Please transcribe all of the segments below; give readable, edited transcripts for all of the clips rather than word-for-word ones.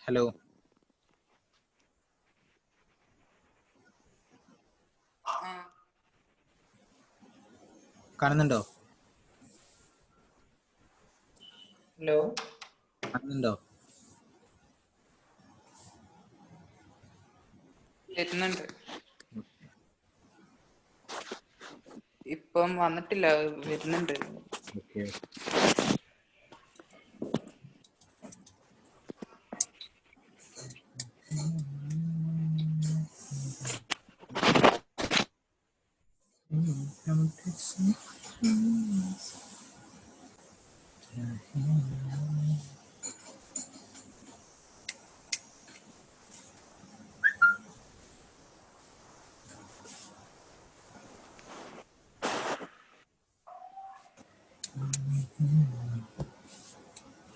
Hello കാണുന്നുണ്ടോ? Hello കാണുന്നുണ്ടോ? വരുന്നുണ്ട്. ഇപ്പം വന്നിട്ടില്ല, വരുന്നുണ്ട്. ഓക്കെ.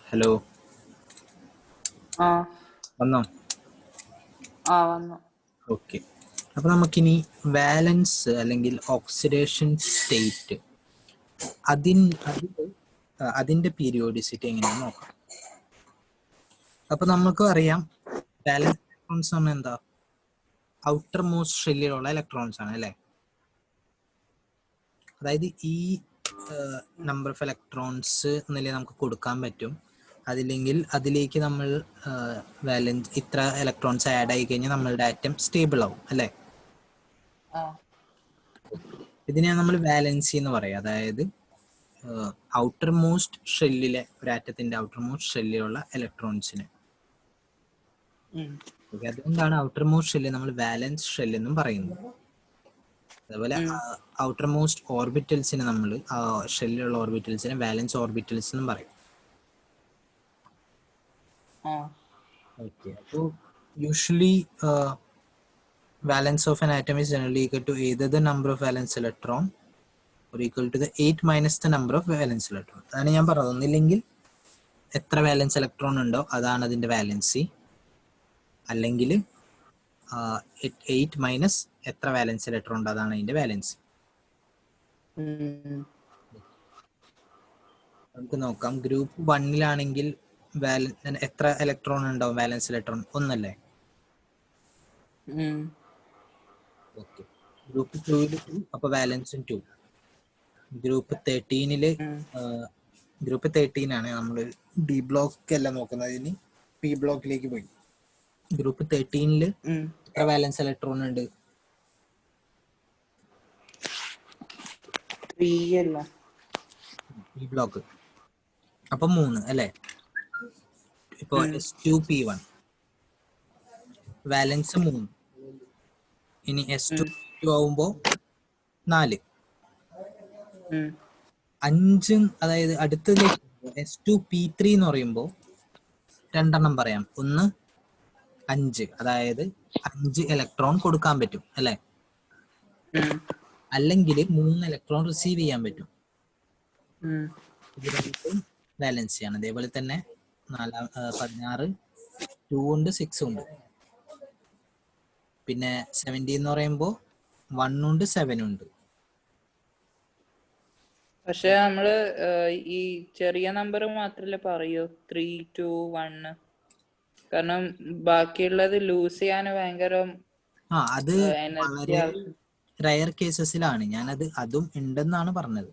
ഹലോ വന്നോ? വന്നു. ഓക്കെ. അപ്പൊ നമുക്കിനി വാലൻസ് അല്ലെങ്കിൽ ഓക്സിഡേഷൻ സ്റ്റേറ്റ് അതിന്റെ പീരിയോഡിസിറ്റി എങ്ങനെയാണെന്ന് നോക്കാം. അപ്പൊ നമുക്ക് അറിയാം വാലൻസ് ഇലക്ട്രോൺസ് ആണ് എന്താ, ഔട്ടർ മോസ്റ്റ് ഷെല്ലിലുള്ള ഇലക്ട്രോൺസ് ആണ് അല്ലെ. അതായത് ഈ നമ്പർ ഓഫ് ഇലക്ട്രോൺസ് എന്നല്ലേ നമുക്ക് കൊടുക്കാൻ പറ്റും. അതില്ലെങ്കിൽ അതിലേക്ക് നമ്മൾ വാലൻസ് ഇത്ര ഇലക്ട്രോൺസ് ആഡ് ആയി കഴിഞ്ഞാൽ നമ്മളുടെ ആറ്റം സ്റ്റേബിൾ ആവും അല്ലെ. ഇതിനെയാണ് നമ്മൾ വാലൻസി എന്ന് പറയാം. അതായത് ഔട്ടർ മോസ്റ്റ് ഷെല്ലിലെ ഒരു ആറ്റത്തിന്റെ ഔട്ടർ മോസ്റ്റ് ഷെല്ലിലുള്ള ഇലക്ട്രോൺസിന്. അതുകൊണ്ടാണ് ഔട്ടർ മോസ്റ്റ് ഷെല്ല് നമ്മൾ വാലൻസ് ഷെല്ല് എന്നും പറയുന്നത്. അതുപോലെ ഔട്ടർ മോസ്റ്റ് ഓർബിറ്റൽസിന് നമ്മൾ ഷെല്ലിലുള്ള ഓർബിറ്റൽസിനെ വാലൻസ് ഓർബിറ്റൽസ് എന്നും പറയും. Okay. So usually valence of an atom is generally equal to either the number of valence electron or equal to the 8 minus the number of valence electron. അതാണ് ഞാൻ പറഞ്ഞത്. ഒന്നില്ലെങ്കിൽ എത്ര വാലൻസ് ഇലക്ട്രോൺ ഉണ്ടോ അതാണ് അതിന്റെ വാലൻസി, അല്ലെങ്കിൽ 8 മൈനസ് എത്ര വാലൻസ് ഇലക്ട്രോൺ ഉണ്ടോ അതാണ് അതിന്റെ വാലൻസി. നമുക്ക് നോക്കാം. ഗ്രൂപ്പ് 1-ലാണെങ്കിൽ എത്ര ഇലക്ട്രോൺ ഉണ്ടാവും വാലൻസ് ഇലക്ട്രോൺ? ഒന്നല്ലേ. ഓക്കെ. ഗ്രൂപ്പ് 2-ൽ 2, അപ്പൊ വാലൻസും 2. ഗ്രൂപ്പ് 13-ല് ഗ്രൂപ്പ് 13 നമ്മൾ ഡി ബ്ലോക്ക് അല്ല നോക്കുന്നത്, ഇനി പി ബ്ലോക്കിലേക്ക് പോയി. ഗ്രൂപ്പ് 13-ല് എത്ര വാലൻസ് ഇലക്ട്രോൺ ഉണ്ട്? 3 പി ബ്ലോക്ക് അപ്പൊ 3 അല്ലേ. ഇപ്പൊ S2P1 വാലൻസ് 3, ഇനി S2P2 ആവുമ്പോ 4. 5, അതായത് അടുത്തതിലേക്ക് S2P3 എന്ന് പറയുമ്പോൾ 2 പറയാം. ഒന്ന് 5, അതായത് 5 ഇലക്ട്രോൺ കൊടുക്കാൻ പറ്റും അല്ലെ. അല്ലെങ്കിൽ 3 ഇലക്ട്രോൺ റിസീവ് ചെയ്യാൻ പറ്റും. ഇത് രണ്ടും ബാലൻസ് ചെയ്യണം. അതേപോലെ തന്നെ 16 2 ഉണ്ട് 6 ഉണ്ട്. പിന്നെ 17 എന്ന് പറയുമ്പോൾ 1 ഉണ്ട് 7 ഉണ്ട്. പക്ഷെ നമ്മള് ഈ ചെറിയ നമ്പർ മാത്രല്ലേ പറയൂ 3, 2, 1. കാരണം ബാക്കിയുള്ളത് ലൂസ് ചെയ്യാൻ ഭയങ്കര അത് വളരെ റയർ കേസസിലാണ്. ഞാനത് അതും ഉണ്ടെന്നാണ് പറഞ്ഞത്.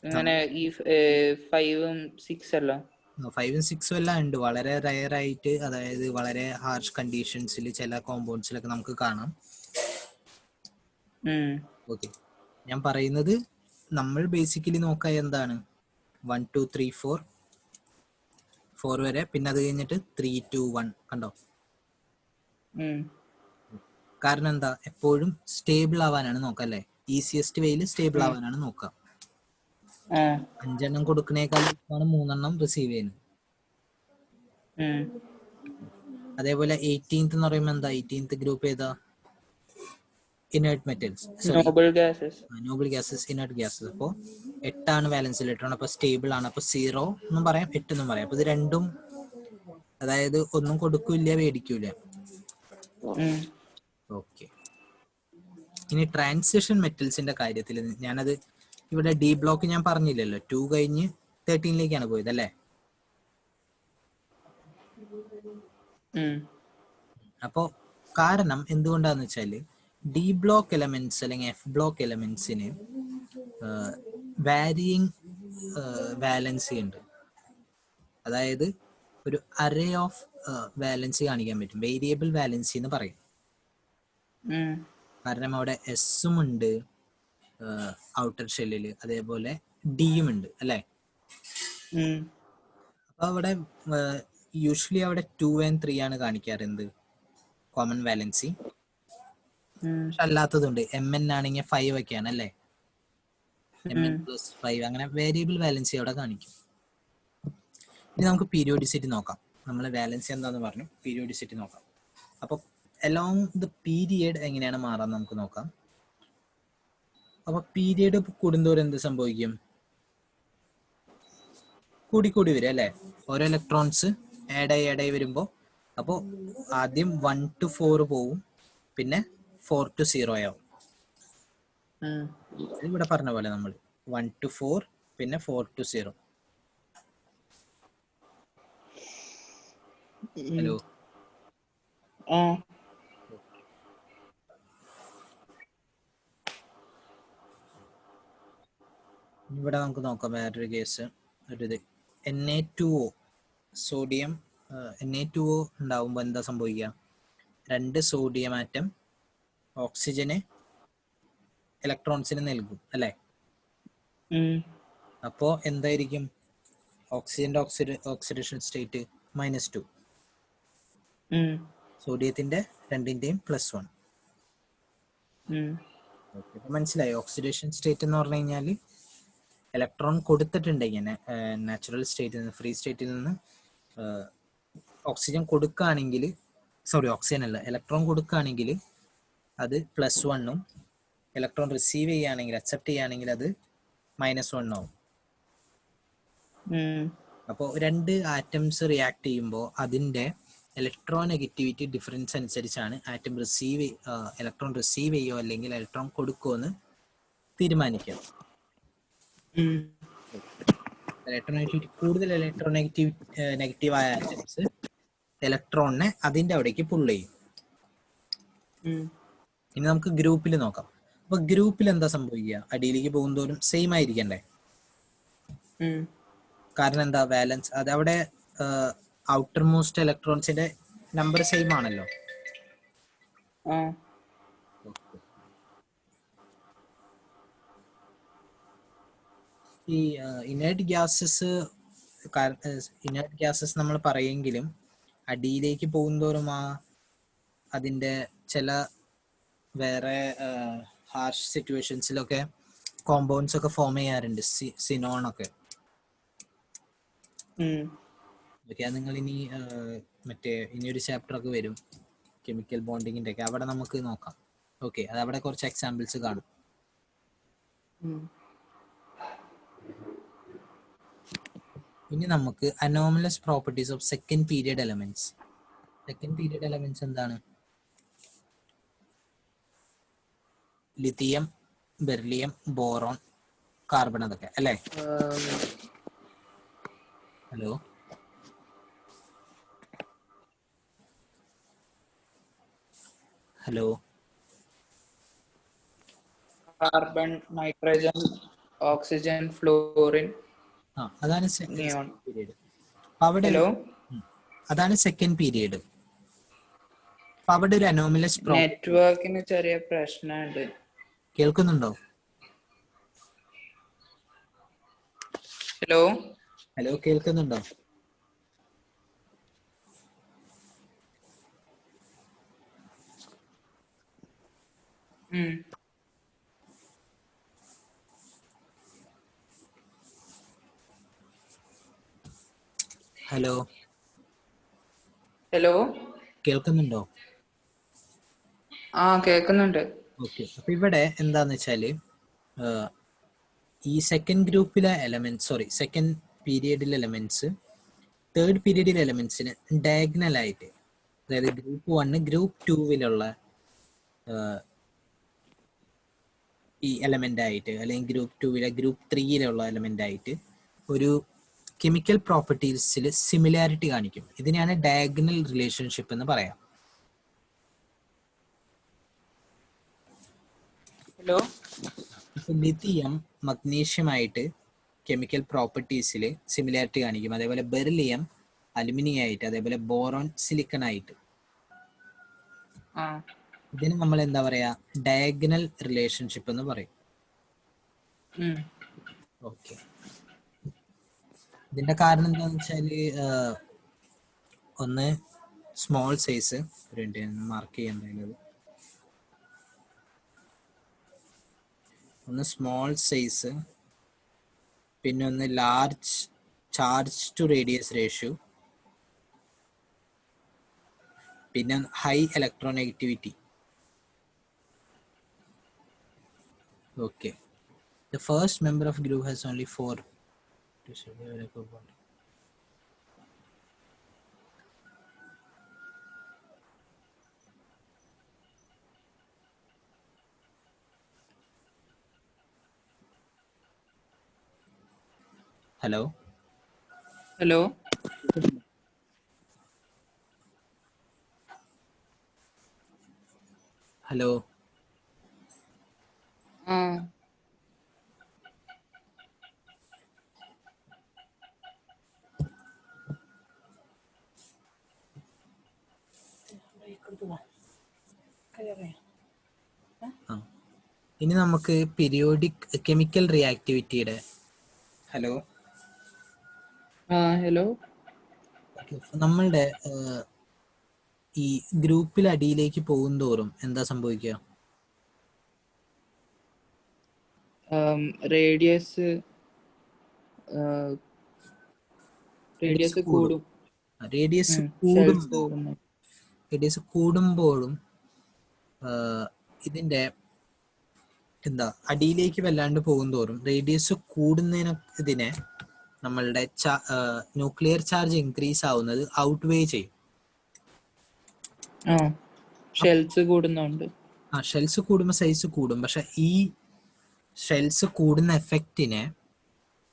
ഇങ്ങനെ ഈ 5ഉം 6 അല്ല, 5ഉം 6ഉം എല്ലാം ഉണ്ട്. വളരെ റയർ ആയിട്ട്, അതായത് വളരെ ഹാർഷ് കണ്ടീഷൻസിൽ ചില കോമ്പൗണ്ട്സിലൊക്കെ നമുക്ക് കാണാം. ഓക്കെ. ഞാൻ പറയുന്നത് നമ്മൾ ബേസിക്കലി നോക്കുക എന്താണ്, 1 2 3 4 വരെ, പിന്നെ അത് കഴിഞ്ഞിട്ട് 3 2 1 കണ്ടോ. കാരണം എന്താ, എപ്പോഴും സ്റ്റേബിൾ ആവാനാണ് നോക്കുക അല്ലെ. ഈസിയസ്റ്റ് വേയിൽ സ്റ്റേബിൾ ആവാനാണ് നോക്കുക. 5 എണ്ണം കൊടുക്കണേക്കാൾ 3 റിസീവ് ചെയ്യുന്നത്. അതേപോലെ 18th എന്ന് പറയുമ്പോൾ എന്താ, 18th ഗ്രൂപ്പ് ഏതാ? Inert metals, Noble gases, inert gases. അപ്പോൾ 8 വാലൻസ് ഇലക്ട്രോൺ, അപ്പൊ സ്റ്റേബിൾ ആണ്. അപ്പൊ 0 എന്നും പറയാം, 8 എന്നും പറയാം. അപ്പൊ ഇത് രണ്ടും, അതായത് ഒന്നും കൊടുക്കൂല മേടിക്കൂല. ഓക്കെ. ഇനി ട്രാൻസിഷൻ മെറ്റൽസിന്റെ കാര്യത്തിൽ ഞാനത് ഇവിടെ ഡി ബ്ലോക്ക് ഞാൻ പറഞ്ഞില്ലല്ലോ. 2 കഴിഞ്ഞ് 13-ലേക്കാണ് പോയത് അല്ലേ. അപ്പോൾ കാരണം എന്തുകൊണ്ടാന്ന് വെച്ചാൽ ഡി ബ്ലോക്ക് എലമെന്റ്സ് അല്ലെങ്കിൽ എഫ് ബ്ലോക്ക് എലമെന്റ്സിന് വാരിയിങ് വാലൻസി ഉണ്ട്. അതായത് ഒരു അറേ ഓഫ് വാലൻസി കാണിക്കാൻ പറ്റും, വേരിയബിൾ വാലൻസി എന്ന് പറയും. കാരണം അവിടെ എസും ഉണ്ട് ഔട്ടർ ഷെല്ലില്, അതേപോലെ ഡിയും ഉണ്ട് അല്ലേ. അപ്പൊ അവിടെ യൂഷ്വലി അവിടെ 2 and 3 ആണ് കാണിക്കാറ് എന്ത് കോമൺ വാലൻസി. പക്ഷെ അല്ലാത്തതുണ്ട്, MN ആണെങ്കിൽ 5 ഒക്കെയാണ് അല്ലേ, MN+5 അങ്ങനെ വേരിയബിൾ വാലൻസി അവിടെ കാണിക്കും. ഇനി നമുക്ക് പീരിയോഡിസിറ്റി നോക്കാം. നമ്മൾ വാലൻസി എന്താന്ന് പറഞ്ഞു, പീരിയോഡിസിറ്റി നോക്കാം. അപ്പൊ അലോങ് ദ പീരിയഡ് എങ്ങനെയാണ് മാറാൻ നമുക്ക് നോക്കാം. അപ്പൊ പീരിയഡ് കൂടുന്തോറും എന്ത് സംഭവിക്കും, കൂടിക്കൂടി വരും അല്ലേ. ഓരോ ഇലക്ട്രോൺസ് ആഡായി വരുമ്പോൾ അപ്പോൾ ആദ്യം 1 to 4 പോവും, പിന്നെ 4 to 0 ആവും. ഇവിടെ പറഞ്ഞ പോലെ നമ്മൾ 1 to 4 പിന്നെ 4 to 0. ഹലോ, ഇവിടെ നമുക്ക് നോക്കാം വേറൊരു കേസ്. ഒരു ഇത് Na2O സോഡിയം Na2O ഉണ്ടാവുമ്പോൾ എന്താ സംഭവിക്കുക, 2 സോഡിയം ആറ്റം ഓക്സിജന് ഇലക്ട്രോൺസിന് നൽകും അല്ലേ. അപ്പോ എന്തായിരിക്കും ഓക്സിജന്റെ ഓക്സിഡേഷൻ സ്റ്റേറ്റ് -2, സോഡിയത്തിന്റെ രണ്ടിന്റെയും +1. മനസ്സിലായി. ഓക്സിഡേഷൻ സ്റ്റേറ്റ് എന്ന് പറഞ്ഞു കഴിഞ്ഞാൽ ഇലക്ട്രോൺ കൊടുത്തിട്ടുണ്ട് ഇങ്ങനെ നാച്ചുറൽ സ്റ്റേറ്റിൽ നിന്ന്, ഫ്രീ സ്റ്റേറ്റിൽ നിന്ന് ഓക്സിജൻ കൊടുക്കുകയാണെങ്കിൽ, ഓക്സിജൻ അല്ല, ഇലക്ട്രോൺ കൊടുക്കുകയാണെങ്കിൽ അത് +1 ഉം, ഇലക്ട്രോൺ റിസീവ് ചെയ്യുകയാണെങ്കിൽ, അക്സെപ്റ്റ് ചെയ്യുകയാണെങ്കിൽ അത് -1 ആവും. അപ്പോൾ 2 ആറ്റംസ് റിയാക്ട് ചെയ്യുമ്പോൾ അതിന്റെ ഇലക്ട്രോനെഗറ്റിവിറ്റി ഡിഫറൻസ് അനുസരിച്ചാണ് ആറ്റം ഇലക്ട്രോൺ റിസീവ് ചെയ്യോ അല്ലെങ്കിൽ ഇലക്ട്രോൺ കൊടുക്കുമോ എന്ന് തീരുമാനിക്കുക. ഇലക്ട്രോനെഗറ്റിവിറ്റി കൂടുതൽ നെഗറ്റീവ് ആയ ആറ്റംസ് ഇലക്ട്രോണിനെ അതിന്റെ അവിടേക്ക് പുള്ള് ചെയ്യും. ഇനി നമുക്ക് ഗ്രൂപ്പിൽ നോക്കാം. അപ്പൊ ഗ്രൂപ്പിൽ എന്താ സംഭവിക്കുക, അടിയിലേക്ക് പോകുന്തോറും സെയിം ആയിരിക്കണ്ടേ. കാരണം എന്താ, വാലൻസ് അത് അവിടെ ഔട്ടർ മോസ്റ്റ് ഇലക്ട്രോൺസിന്റെ നമ്പർ സെയിം ആണല്ലോ. ഈ ഇനേർട്ട് ഗ്യാസസ് നമ്മൾ പറയെങ്കിലും അടിയിലേക്ക് പോകുന്തോറും അതിന്റെ ചില വേറെ ഹാർഷ് സിറ്റുവേഷൻസിലൊക്കെ കോമ്പൗണ്ട്സ് ഒക്കെ ഫോം ചെയ്യാറുണ്ട്, സിനോൺ ഒക്കെ. അത് നിങ്ങൾ ഇനി ഇനിയൊരു ചാപ്റ്റർ ഒക്കെ വരും കെമിക്കൽ ബോണ്ടിങ്ങിന്റെ ഒക്കെ, അവിടെ നമുക്ക് നോക്കാം. ഓക്കെ, അത് അവിടെ കുറച്ച് എക്സാമ്പിൾസ് കാണും. ഇനി നമുക്ക് anomalous properties of second period elements. Second period elements എന്താണ്, ലിഥിയം, ബെർലിയം, ബോറോൺ, കാർബൺ, അതൊക്കെ അല്ലേ. Hello, hello, carbon, nitrogen, oxygen, florin, അതാണ് സെക്കൻഡ് പീരിയഡ്. അതാണ് സെക്കൻഡ് പീരിയഡ്. അവിടെ ഒരു അനോമലസ് നെറ്റ്വർക്കിന് ചെറിയ പ്രശ്നമുണ്ട്. കേൾക്കുന്നുണ്ടോ? ഹലോ, ഹലോ, കേൾക്കുന്നുണ്ടോ? ഹലോ, ഹലോ, കേൾക്കുന്നുണ്ടോ? കേൾക്കുന്നുണ്ട്. ഓക്കെ, അപ്പൊ ഇവിടെ എന്താന്ന് വെച്ചാല് ഈ സെക്കൻഡ് ഗ്രൂപ്പിലെ സെക്കൻഡ് പീരിയഡിലെ എലമെന്റ്സ് തേർഡ് പീരിയഡിലെ എലമെന്റ്സിന് ഡയഗണൽ ആയിട്ട്, അതായത് ഗ്രൂപ്പ് 1 ഗ്രൂപ്പ് 2 ഈ എലമെന്റ് ആയിട്ട്, അല്ലെങ്കിൽ ഗ്രൂപ്പ് 2 ഗ്രൂപ്പ് 3 എലമെന്റ് ആയിട്ട് ഒരു കെമിക്കൽ പ്രോപ്പർട്ടീസിൽ സിമിലാരിറ്റി കാണിക്കും. ഇതിനെയാണ് ഡയഗണൽ റിലേഷൻഷിപ്പ് എന്ന് പറയാം. ഹലോ, ലിഥിയം മഗ്നീഷ്യമായിട്ട് കെമിക്കൽ പ്രോപ്പർട്ടീസിൽ സിമിലാരിറ്റി കാണിക്കും. അതേപോലെ ബെറിലിയം അലുമിനിയം ആയിട്ട്, അതേപോലെ ബോറോൺ സിലിക്കൺ ആയിട്ട്. ഇതിന് നമ്മൾ എന്താ പറയാ, ഡയഗണൽ റിലേഷൻഷിപ്പ് എന്ന് പറയും. ഓക്കെ, ഇതിന്റെ കാരണം എന്താന്ന് വെച്ചാല് ഒന്ന് സ്മോൾ സൈസ്, മാർക്ക് ചെയ്യേണ്ടത്, ഒന്ന് സ്മോൾ സൈസ്, പിന്നെ ഒന്ന് large charge to radius ratio, പിന്നെ high electronegativity. Okay, the first member of group has only 4 to survive a group bond. Hello. Hello. Hello. ഇനി നമുക്ക് പീരിയോഡിക് കെമിക്കൽ റിയാക്ടിവിറ്റിയുടെ. ഹലോ. ഹലോ. നമ്മളുടെ ഈ ഗ്രൂപ്പിൽ അടിയിലേക്ക് പോകും തോറും എന്താ സംഭവിക്കുക? റേഡിയസ് കൂടും. റേഡിയസ് കൂടുമ്പോഴും ഇതിന്റെ എന്താ അടിയിലേക്ക് വല്ലാണ്ട് പോകും തോറും റേഡിയസ് ഇതിനെ നമ്മളുടെ ന്യൂക്ലിയർ ചാർജ് ഇൻക്രീസ് ആവുന്നത് ഔട്ട്വേ ചെയ്യും. ഷെൽസ് കൂടുന്നുണ്ട്. ഷെൽസ് കൂടുമ്പോൾ സൈസ് കൂടും. പക്ഷെ ഈ ഷെൽസ് കൂടുന്ന എഫക്റ്റിനെ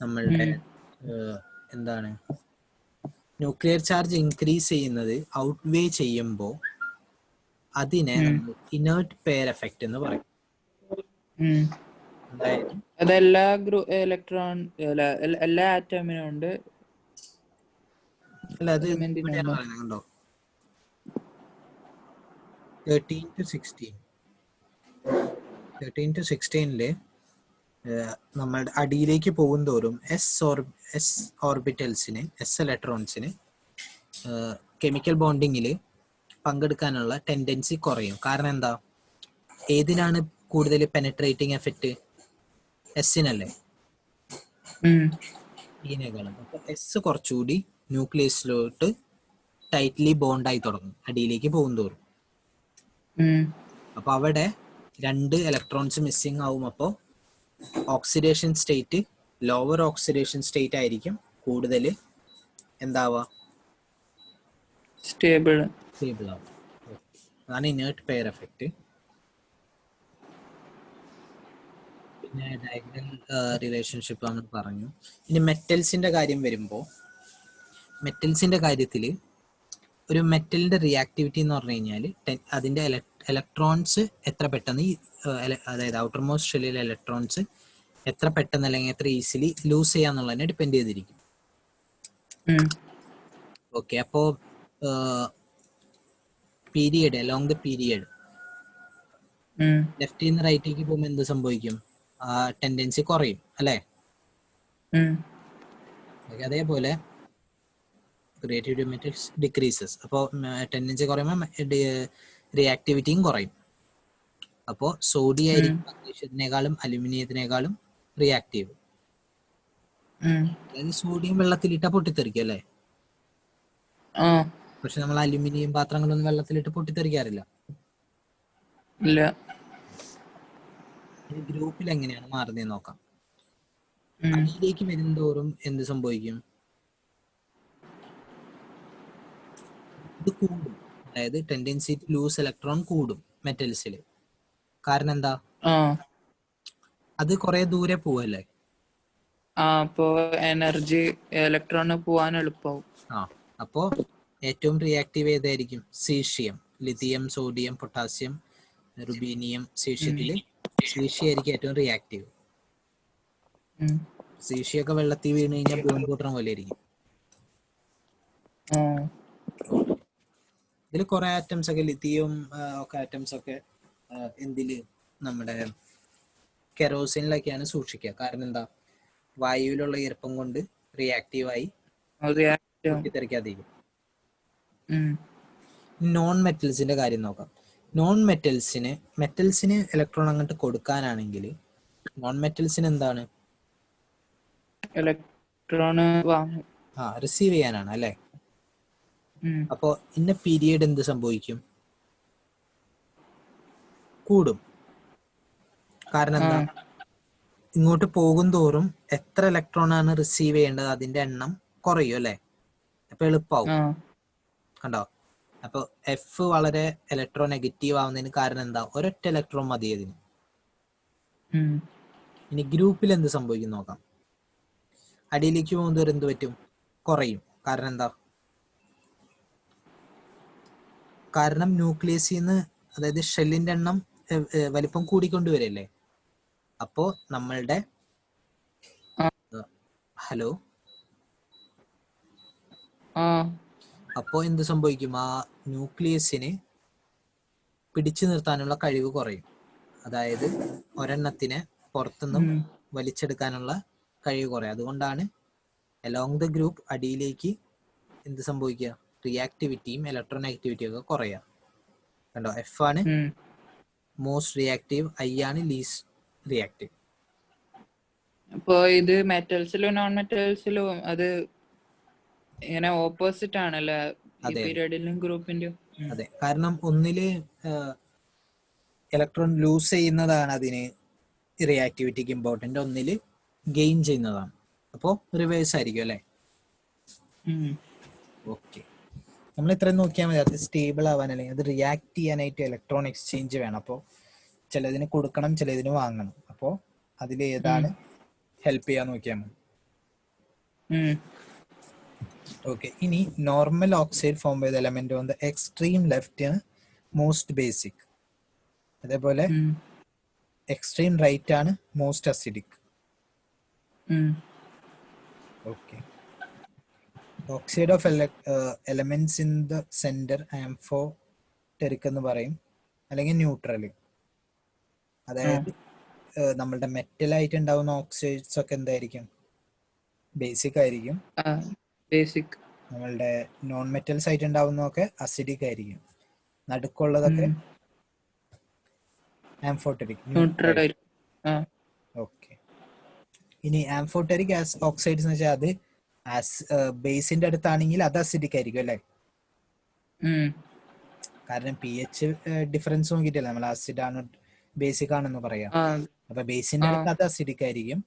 നമ്മളുടെ എന്താണ് ന്യൂക്ലിയർ ചാർജ് ഇൻക്രീസ് ചെയ്യുന്നത് ഔട്ട്വേ ചെയ്യുമ്പോൾ അതിനെ ഇനേർട്ട് പെയർ എഫക്റ്റ് എന്ന് പറയും. അതെല്ലാ ഇലക്ട്രോൺ എല്ലാ ആറ്റമിനും ഉണ്ട്. അല്ല, അത് കണ്ടോ 13 to 16 നമ്മളുടെ അടിയിലേക്ക് പോകും തോറും എസ് ഓർബിറ്റൽസിന്, എസ് ഇലക്ട്രോൺസിന് കെമിക്കൽ ബോണ്ടിങ്ങിൽ പങ്കെടുക്കാനുള്ള ടെൻഡൻസി കുറയും. കാരണം എന്താ, ഏതിനാണ് കൂടുതൽ പെനട്രേറ്റിംഗ് എഫക്റ്റ്? എസ്സിനല്ലേ, ഈനേക്കാളും. അപ്പൊ എസ് കുറച്ചുകൂടി ന്യൂക്ലിയസിലോട്ട് ടൈറ്റ്ലി ബോണ്ടായി തുടങ്ങും അടിയിലേക്ക് പോകും തോറും. അപ്പൊ അവിടെ 2 ഇലക്ട്രോൺസ് മിസ്സിംഗ് ആവും. അപ്പോൾ oxidation state, lower oxidation state ആയിരിക്കും കൂടുതൽ എന്താവുക, സ്റ്റേബിൾ ആവും. അതാണ് ഇനേർട്ട് പെയർ എഫക്റ്റ്. പിന്നെ ഡയഗണൽ റിലേഷൻഷിപ്പ് നമ്മൾ പറഞ്ഞു. ഇനി മെറ്റൽസിന്റെ കാര്യം വരുമ്പോൾ, മെറ്റൽസിന്റെ കാര്യത്തിൽ ഒരു മെറ്റലിന്റെ റിയാക്ടിവിറ്റി എന്ന് പറഞ്ഞു കഴിഞ്ഞാൽ അതിന്റെ ഇലക്ട്രോൺസ് എത്ര പെട്ടെന്ന് അതായത് ഔട്ടർ മോസ്റ്റ് ഷെല്ലിലെ ഇലക്ട്രോൺസ് എത്ര പെട്ടെന്ന് അല്ലെങ്കിൽ എത്ര ഈസിലി ലൂസ് ചെയ്യാന്നുള്ളതിനെ ഡിപ്പെൻഡ് ചെയ്തിരിക്കും. ഓക്കെ, അപ്പോ പീരിയഡ് അലോങ് ദ പീരിയഡ് ലെഫ്റ്റിൽ നിന്ന് റൈറ്റിലേക്ക് പോകുമ്പോൾ എന്ത് സംഭവിക്കും? ആ ടെൻഡൻസി കുറയും അല്ലേ? അതേപോലെ റിയാക്ടിവിറ്റി മെറ്റൽസ് ഡിക്രീസസ്. അപ്പോൾ ടെൻഡൻസി കുറയുമ്പോൾ റിയാക്ടിവിറ്റിയും കുറയും. അപ്പോൾ സോഡിയം ആയിരിക്കും മഗ്നീഷ്യത്തിനേക്കാളും അലുമിനിയത്തിനേക്കാളും റിയാക്റ്റീവ്. അതായത് സോഡിയം വെള്ളത്തിലിട്ടാ പൊട്ടിത്തെറിക്കും അല്ലേ? പക്ഷെ നമ്മൾ അലുമിനിയം പാത്രങ്ങളൊന്നും വെള്ളത്തിലിട്ട് പൊട്ടിത്തെറിക്കാറില്ല. ഗ്രൂപ്പിൽ എങ്ങനെയാണ് മാറുന്നതെന്ന് നോക്കാം. അടിയിലേക്ക് വരുന്തോറും എന്ത് സംഭവിക്കും? ഇത് കൂടും. അതായത് ടെൻഡൻസി ടു ലൂസ് ഇലക്ട്രോൺ കൂടും മെറ്റൽസിൽ. കാരണം എന്താ? അത് കുറെ ദൂരെ പോവല്ലേ? അപ്പോ എനർജി ഇലക്ട്രോണ് പോവാൻ എളുപ്പമാവും. അപ്പോ ഏറ്റവും റിയാക്റ്റീവ് ഏതായിരിക്കും? Caesium, lithium, sodium, potassium, rubidium. സീഷ്യത്തില് സീഷ്യ ആയിരിക്കും ഏറ്റവും റിയാക്റ്റീവ്. സീഷ്യൊക്കെ വെള്ളത്തിൽ വീണ് കഴിഞ്ഞാൽ ബോംബ് പൊട്ടണ പോലെ ആയിരിക്കും. ഇതിൽ കുറെ ആറ്റംസ് ഒക്കെ, ലിഥിയം ഒക്കെ ആറ്റംസ് ഒക്കെ എന്തില്, നമ്മുടെ കെറോസിനിലൊക്കെയാണ് സൂക്ഷിക്കുക. കാരണം എന്താ? വായുവിലുള്ള ഈർപ്പം കൊണ്ട് റിയാക്റ്റീവായി പൊട്ടിത്തെറിക്കാതിരിക്കും. നോൺ മെറ്റൽസിന്റെ കാര്യം നോക്കാം. നോൺ മെറ്റൽസിന് ഇലക്ട്രോൺ അങ്ങോട്ട് കൊടുക്കാനാണെങ്കിൽ നോൺ മെറ്റൽസിന് എന്താണ്? ഇലക്ട്രോൺ റിസീവ് ചെയ്യാനാണ് അല്ലെ. അപ്പോ ഇന്ന പീരിയഡ് എന്ത് സംഭവിക്കും? കൂടും. കാരണം എന്താ? ഇങ്ങോട്ട് പോകും തോറും എത്ര ഇലക്ട്രോൺ ആണ് റിസീവ് ചെയ്യേണ്ടത് അതിന്റെ എണ്ണം കുറയും അല്ലെ. അപ്പൊ എളുപ്പാവും. കണ്ടോ? അപ്പൊ എഫ് വളരെ ഇലക്ട്രോ നെഗറ്റീവ് ആവുന്നതിന് കാരണം എന്താ? ഒരൊറ്റ ഇലക്ട്രോൺ മതി അതിന്. ഇനി ഗ്രൂപ്പിൽ എന്ത് സംഭവിക്കും നോക്കാം. അടിയിലേക്ക് പോകുന്നവർ എന്ത് പറ്റും? കുറയും. കാരണം എന്താ? കാരണം ന്യൂക്ലിയസിന്ന്, അതായത് ഷെല്ലിന്റെ എണ്ണം വലിപ്പം കൂടിക്കൊണ്ടുവരല്ലേ. അപ്പോ നമ്മളുടെ ഹലോ അപ്പോ എന്ത് സംഭവിക്കും? ആ ന്യൂക്ലിയസിന് പിടിച്ചു നിർത്താനുള്ള കഴിവ് കുറയും. അതായത് ഒരെണ്ണത്തിനെ പുറത്തുനിന്നും വലിച്ചെടുക്കാനുള്ള കഴിവ് കുറയും. അതുകൊണ്ടാണ് അലോങ് ദ ഗ്രൂപ്പ് അടിയിലേക്ക് എന്ത് സംഭവിക്കുക? റിയാക്ടിവിറ്റിയും ഇലക്ട്രോനെഗറ്റിവിറ്റിയും ഒക്കെ കുറയുക. കണ്ടോ? എഫ് ആണ് മോസ്റ്റ് റിയാക്റ്റീവ്, ഐ ആണ് ലീസ്റ്റ് റിയാക്റ്റീവ്. അപ്പോ ഇത് മെറ്റൽസിലും നോൺ മെറ്റൽസിലും അത് ഇങ്ങനെ ഓപ്പോസിറ്റ് ആണല്ലേ പീരിയഡിലും ഗ്രൂപ്പിന്റെയും? അതെ, കാരണം ഒന്നില് ഇലക്ട്രോൺ ലൂസ് ചെയ്യുന്നതാണ് അതിന് റിയാക്ടിവിറ്റിക്ക് ഇമ്പോർട്ടന്റ്, ഒന്നില് ഗെയിൻ ചെയ്യുന്നതാണ്. അപ്പോൾ റിവേഴ്സ് ആയിരിക്കും അല്ലേ. ഓക്കെ, നമ്മൾ ഇത്രയും നോക്കിയാൽ മതി. അത് സ്റ്റേബിൾ ആവാൻ, അല്ലെങ്കിൽ അത് റിയാക്ട് ചെയ്യാനായിട്ട് ഇലക്ട്രോൺ എക്സ്ചേഞ്ച് വേണം. അപ്പോൾ ചിലതിന് കൊടുക്കണം, ചിലതിന് വാങ്ങണം. അപ്പോൾ അതിൽ ഏതാണ് ഹെൽപ്പ് ചെയ്യാൻ നോക്കിയാൽ മതി. ഓക്കെ, ഇനി നോർമൽ ഓക്സൈഡ് ഫോം ചെയ്ത element on the extreme left ആണ് മോസ്റ്റ് ബേസിക്. അതേപോലെ എക്സ്ട്രീം റൈറ്റ് ആണ് most acidic. Okay, oxide of elements in the centre amphoteric എന്ന് പറയും, അല്ലെങ്കിൽ ന്യൂട്രൽ. അതായത് നമ്മളുടെ മെറ്റൽ ആയിട്ട് ഉണ്ടാവുന്ന ഓക്സൈഡ്സ് ഒക്കെ എന്തായിരിക്കും? ബേസിക് ആയിരിക്കും. ബേസിക്. നമ്മളുടെ നോൺ മെറ്റൽസ് ആയിട്ട് ഉണ്ടാവുന്നതൊക്കെ അസിഡിക് ആയിരിക്കും. നടുക്കുള്ളതൊക്കെ ആംഫോടെറിക്, ന്യൂട്രൽ. ഓക്കെ, ഇനി ആംഫോടെറിക് ഓക്സൈഡ്സ് എന്ന് വെച്ചാൽ അത് ബേസിന്റെ അടുത്താണെങ്കിൽ അത് അസിഡിക് ആയിരിക്കും അല്ലേ. കാരണം പി എച്ച് ഡിഫറൻസ് നോക്കിയിട്ടല്ലേ നമ്മൾ ആസിഡ് ആണ് ബേസിക് ആണെന്ന് പറയാം. അപ്പൊ ബേസിന്റെ അടുത്ത് അത് അസിഡിക് ആയിരിക്കും,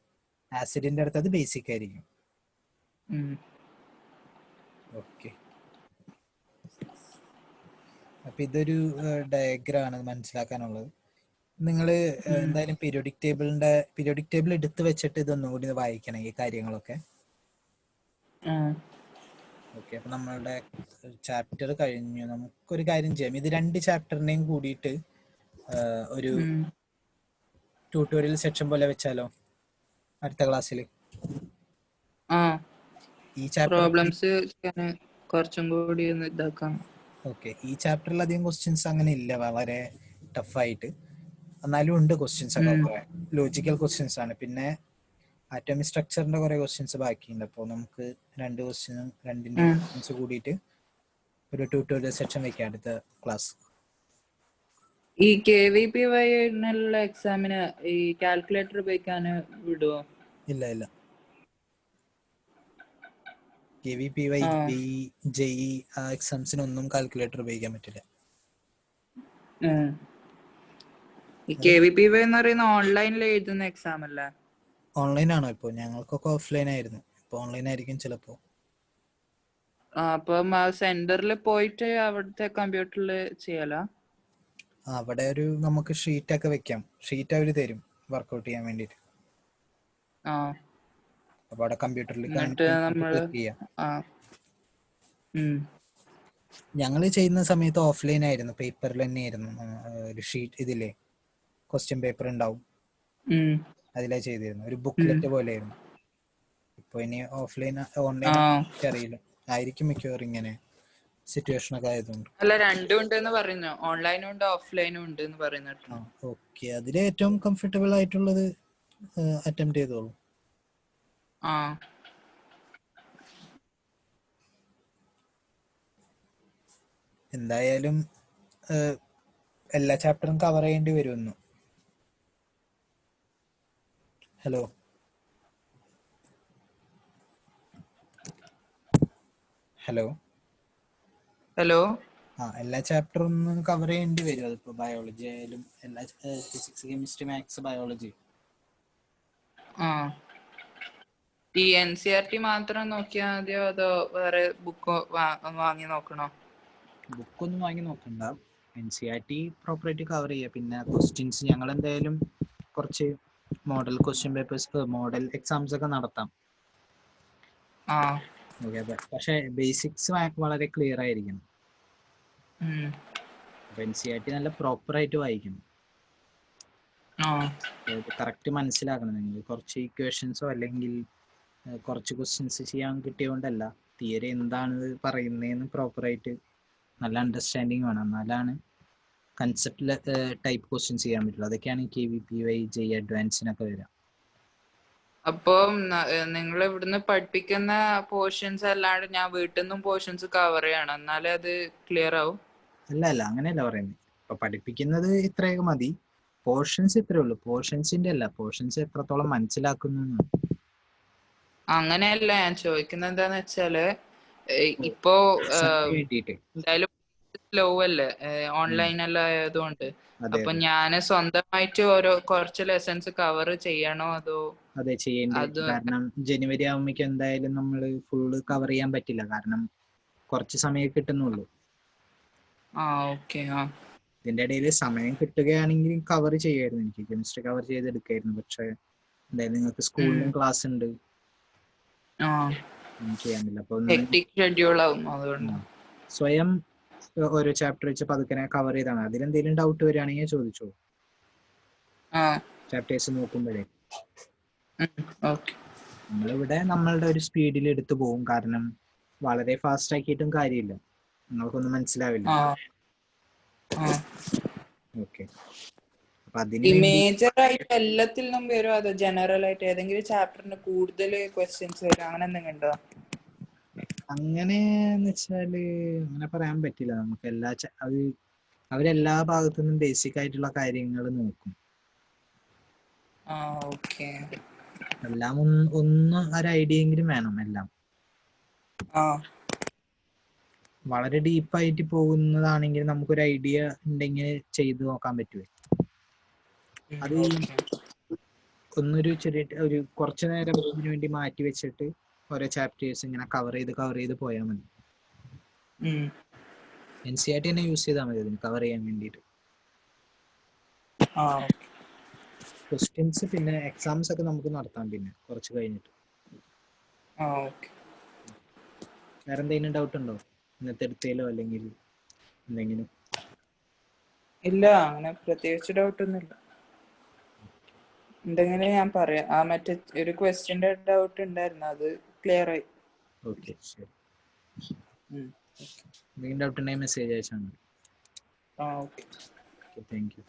ആസിഡിന്റെ അടുത്ത് അത് ബേസിക് ആയിരിക്കും. ഓക്കെ, അപ്പൊ ഇതൊരു ഡയഗ്രാം ആണ് മനസ്സിലാക്കാനുള്ളത്. നിങ്ങൾ എന്തായാലും പീരിയോഡിക് ടേബിൾ എടുത്ത് വെച്ചിട്ട് ഇതൊന്നും കൂടി വായിക്കണം, ഈ കാര്യങ്ങളൊക്കെ. ഓക്കെ, അപ്പൊ നമ്മളുടെ ചാപ്റ്റർ കഴിഞ്ഞു. നമുക്കൊരു കാര്യം ചെയ്യാം, ഇത് 2 ചാപ്റ്ററിനെയും കൂടിയിട്ട് ഒരു ട്യൂട്ടോറിയൽ സെക്ഷൻ പോലെ വെച്ചാലോ അടുത്ത ക്ലാസ്സിൽ? ഈ പ്രോബ്ലംസ് കുറച്ചും കൂടി ഇതാക്കാം. ഓക്കെ, ഈ ചാപ്റ്ററിൽ അധികം ക്വസ്റ്റ്യൻസ് അങ്ങനെ ഇല്ല, വളരെ ടഫായിട്ട്. എന്നാലും ഉണ്ട് ക്വസ്റ്റ്യൻസ് ഒക്കെ, കുറെ ലോജിക്കൽ ക്വസ്റ്റ്യൻസ് ആണ്. പിന്നെ ആറ്റോമിക് സ്ട്രക്ചറിന്റെ കുറെ ക്വസ്റ്റ്യൻസ് ബാക്കിയുണ്ട്. അപ്പോൾ നമുക്ക് 2 ക്വസ്റ്റ്യൻസ് കൂടിയിട്ട് ഒരു ട്യൂട്ടോറിയൽ സെക്ഷൻ വെക്കാം അടുത്ത ക്ലാസ്. ഈ KVPY എക്സാമിന് ഈ കാൽക്കുലേറ്റർ ഉപയോഗിക്കാൻ വിടുവോ? ഇല്ല, KVPY, JEE ആ എക്സാംസിനൊന്നും കാൽക്കുലേറ്റർ ഉപയോഗിക്കാൻ പറ്റില്ല. ഈ KVPY എന്ന് പറയുന്ന ഓൺലൈനിൽ എഴുതുന്ന എക്സാം അല്ലേ? ഓൺലൈൻ ആണോ? ഇപ്പോൾ ഞങ്ങൾക്കൊക്കെ ഓഫ്ലൈൻ ആയിരുന്നു, ഇപ്പൊ ഓൺലൈൻ ആയിരിക്കും ചിലപ്പോ. അപ്പം സെന്ററിൽ പോയിട്ട് അവിടുത്തെ കമ്പ്യൂട്ടറിൽ ചെയ്യാലോ? അവിടെ ഒരു നമുക്ക് ഷീറ്റ് ഒക്കെ വെക്കാം, ഷീറ്റ് അവർ തരും വർക്ക്ഔട്ട് ചെയ്യാൻ വേണ്ടിട്ട്. അപ്പൊ അവിടെ കമ്പ്യൂട്ടറിൽ എന്നിട്ട് നമ്മള് ചെയ്യാം. ഉം. ഞങ്ങൾ ചെയ്യുന്ന സമയത്ത് ഓഫ്ലൈൻ ആയിരുന്നു, പേപ്പറിൽ തന്നെയായിരുന്നു. ഒരു ഷീറ്റ് ഇതില്ലേ ക്വസ്റ്റ്യൻ പേപ്പർ ഉണ്ടാവും, അതിലാ ചെയ്തിരുന്നു. ഒരു ബുക്ക്ലെറ്റ് പോലെ ആയിരുന്നു. ഇപ്പൊ ഇനി ഓഫ്ലൈൻ ഓൺലൈൻ അറിയില്ല, ആയിരിക്കും മിക്കവാറും ഇങ്ങനെ സിറ്റുവേഷൻ ഒക്കെ ആയതുകൊണ്ട്. അല്ല, രണ്ടും ഉണ്ടെന്ന് പറയുന്നു, ഓൺലൈനും ഉണ്ട് ഓഫ്ലൈനും ഉണ്ട് എന്ന് പറയുന്നു. ഓക്കെ, അതിൽ ഏറ്റവും കംഫർട്ടബിൾ ആയിട്ടുള്ളത് അറ്റംപ്റ്റ് ചെയ്തോളൂ. എന്തായാലും എല്ലാ ചാപ്റ്ററും കവർ ചെയ്യേണ്ടി വരുമെന്നു. ഹലോ ഹലോ ഹലോ എല്ലാ ചാപ്റ്ററും കവർ ചെയ്യേണ്ടി വരും. അതിപ്പോ ബയോളജി ആയാലും എല്ലാ, ഫിസിക്സ്, കെമിസ്ട്രി, മാത്സ്, ബയോളജി. ഈ NCERT മാത്രം നോക്കിയാൽ മതിയോ അതോ വേറെ ബുക്ക് വാങ്ങി നോക്കണോ? ബുക്കൊന്നും വാങ്ങി നോക്കണ്ട, NCERT പ്രോപ്പറായിട്ട് കവർ ചെയ്യുക. പിന്നെ ക്വസ്റ്റ്യൻസ് ഞങ്ങൾ എന്തായാലും കുറച്ച് model question papers, model exams ഒക്കെ നടത്താം. പക്ഷെ ബേസിക്സ് വളരെ ക്ലിയർ ആയിരിക്കണം. NCERT നല്ല പ്രോപ്പർ ആയിട്ട് വായിക്കണം, കറക്റ്റ് മനസ്സിലാക്കണം. നിങ്ങൾ കുറച്ച് ഇക്വേഷൻസോ അല്ലെങ്കിൽ കുറച്ച് ക്വസ്റ്റ്യൻസ് ചെയ്യാൻ കിട്ടിയോണ്ടല്ല, തിയറി എന്താണ് പറയുന്നതെന്ന് പ്രോപ്പറായിട്ട് നല്ല അണ്ടർസ്റ്റാൻഡിങ് വേണം. എന്നാലാണ് കൺസെപ്റ്റിലെ ടൈപ്പ് ക്വസ്റ്റ്യൻസ് ചെയ്യാൻ പറ്റുള്ളൂ. അതൊക്കെയാണ് KVPY, JEE അഡ്വാൻസിനൊക്കെ വരാം. അപ്പൊ നിങ്ങൾ ഇവിടുന്ന് പഠിപ്പിക്കുന്ന പോർഷൻസ് അല്ലാണ്ട് ഞാൻ വീട്ടിൽ നിന്നും പോർഷൻസ് കവർ ചെയ്യണം, എന്നാലേ അത് ക്ലിയർ ആവും? അല്ല, അങ്ങനെയല്ല പറയുന്നത്. ഇപ്പൊ പഠിപ്പിക്കുന്നത് ഇത്രയൊക്കെ മതി, പോർഷൻസ് ഇത്രേ ഉള്ളൂ. പോർഷൻസിന്റെ അല്ല, പോർഷൻസ് എത്രത്തോളം മനസ്സിലാക്കുന്നു. അങ്ങനെയല്ല ഞാൻ ചോദിക്കുന്നത്, എന്താന്ന് വെച്ചാല് ഇപ്പോ എന്തായാലും സ്ലോ അല്ലേ, ഓൺലൈൻ എല്ലാം ആയതുകൊണ്ട്. അപ്പൊ ഞാന് സ്വന്തമായിട്ട് കുറച്ച് ലെസൺസ് കവർ ചെയ്യണോ അതോ? അതെ, ചെയ്യേണ്ടി. കാരണം ജനുവരി ആവുമ്പോഴേക്കും എന്തായാലും നമ്മൾ ഫുള്ള് കവർ ചെയ്യാൻ പറ്റില്ല, കാരണം കുറച്ച് സമയം കിട്ടുന്നുള്ളൂ. ഇതിന്റെ ഇടയിൽ സമയം കിട്ടുകയാണെങ്കിൽ കവർ ചെയ്യായിരുന്നു, എനിക്ക് കെമിസ്ട്രി കവർ ചെയ്തെടുക്കായിരുന്നു. പക്ഷെ എന്തായാലും നിങ്ങൾക്ക് സ്കൂളിലും ക്ലാസ് ഉണ്ട്, ചെയ്യാൻ പറ്റില്ല. അപ്പൊ സ്വയം ഓരോ ചാപ്റ്റർ വെച്ച് പതുക്കെ കവർ ചെയ്താണ്. അതിലെന്തെങ്കിലും ഡൗട്ട് വരികയാണെങ്കിൽ ചോദിച്ചോ, ചാപ്റ്റേഴ്സ് നോക്കുമ്പോഴേ. നമ്മളിവിടെ നമ്മളുടെ ഒരു സ്പീഡിൽ എടുത്തു പോകും, കാരണം വളരെ ഫാസ്റ്റ് ആക്കിയിട്ടും കാര്യമില്ല, നിങ്ങൾക്കൊന്നും മനസ്സിലാവില്ല. ഓക്കെ, അപ്പൊ അതിന് മേജർ ആയിട്ട് എല്ലാത്തിലും വരും അതോ ജനറൽ ആയിട്ട് ഏതെങ്കിലും ചാപ്റ്ററിന് കൂടുതൽ ക്വസ്റ്റ്യൻസ് വരും, അങ്ങനെ എന്തെങ്കിലും ഉണ്ടോ? അങ്ങനെന്ന് വെച്ചാല് അങ്ങനെ പറയാൻ പറ്റില്ല. നമുക്ക് അവരെല്ലാ ഭാഗത്തുനിന്നും ബേസിക് ആയിട്ടുള്ള കാര്യങ്ങൾ നോക്കും. എല്ലാം ഒന്ന് ഒരു ഐഡിയ എങ്കിലും വേണം. എല്ലാം വളരെ ഡീപ്പായിട്ട് പോകുന്നതാണെങ്കിൽ നമുക്കൊരു ഐഡിയ ഉണ്ടെങ്കിൽ ചെയ്തു നോക്കാൻ പറ്റുമോ? അത് ഒന്നൊരു ചെറിയ കുറച്ചു നേരം ഇതിനു വേണ്ടി മാറ്റി വെച്ചിട്ട് ഓരോ ചാപ്റ്റേഴ്സ് ഇങ്ങനെ കവർ ചെയ്ത് പോയാൽ മതി. NCERT തന്നെ യൂസ് ചെയ്താൽ മതി അതിന് കവർ ചെയ്യാൻ വേണ്ടിയിട്ട്. ക്വസ്റ്റ്യൻസ് പിന്നെ എക്സാംസ് ഒക്കെ നമുക്ക് നടത്താം പിന്നെ കുറച്ച് കഴിഞ്ഞിട്ട്. വേറെ എന്തെങ്കിലും ഡൗട്ട് ഉണ്ടോ ഇന്നത്തെ എടുത്തതിലോ അല്ലെങ്കിൽ എന്തെങ്കിലും? ഇല്ല, അങ്ങനെ പ്രത്യേകിച്ച് ഡൗട്ട് ഒന്നുമില്ല. എന്തെങ്കിലും ഞാൻ പറയാം. മറ്റേ ഒരു ക്വസ്റ്റ്യന്റെ ഡൗട്ട് ഉണ്ടായിരുന്നു, അത് ക്ലിയർ ആയി. ഓക്കെ, ശരി. എന്തെങ്കിലും ഡൗട്ട് ഉണ്ടെങ്കിൽ മെസ്സേജ് അയച്ചാൽ മതി. Okay, thank you.